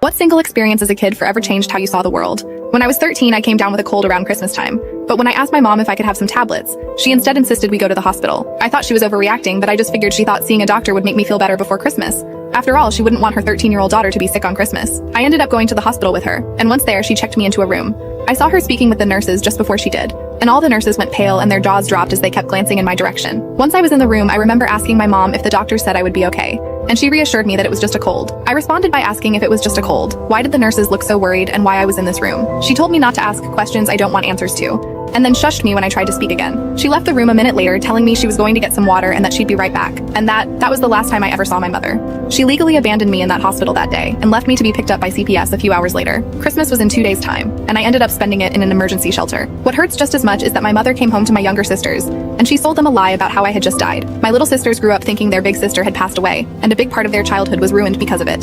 What single experience as a kid forever changed how you saw the world? When I was 13, I came down with a cold around Christmas time. But when I asked my mom if I could have some tablets, she instead insisted we go to the hospital. I thought she was overreacting, but I just figured she thought seeing a doctor would make me feel better before Christmas. After all, she wouldn't want her 13-year-old daughter to be sick on Christmas. I ended up going to the hospital with her, and once there, she checked me into a room. I saw her speaking with the nurses just before she did, and all the nurses went pale and their jaws dropped as they kept glancing in my direction. Once I was in the room, I remember asking my mom if the doctor said I would be okay, and she reassured me that it was just a cold. I responded by asking if it was just a cold, why did the nurses look so worried, and why I was in this room. She told me not to ask questions I don't want answers to, and then shushed me when I tried to speak again. She left the room a minute later, telling me she was going to get some water and that she'd be right back. And that was the last time I ever saw my mother. She legally abandoned me in that hospital that day and left me to be picked up by CPS a few hours later. Christmas was in 2 days' time, and I ended up spending it in an emergency shelter. What hurts just as much is that my mother came home to my younger sisters, and she sold them a lie about how I had just died. My little sisters grew up thinking their big sister had passed away, and a big part of their childhood was ruined because of it.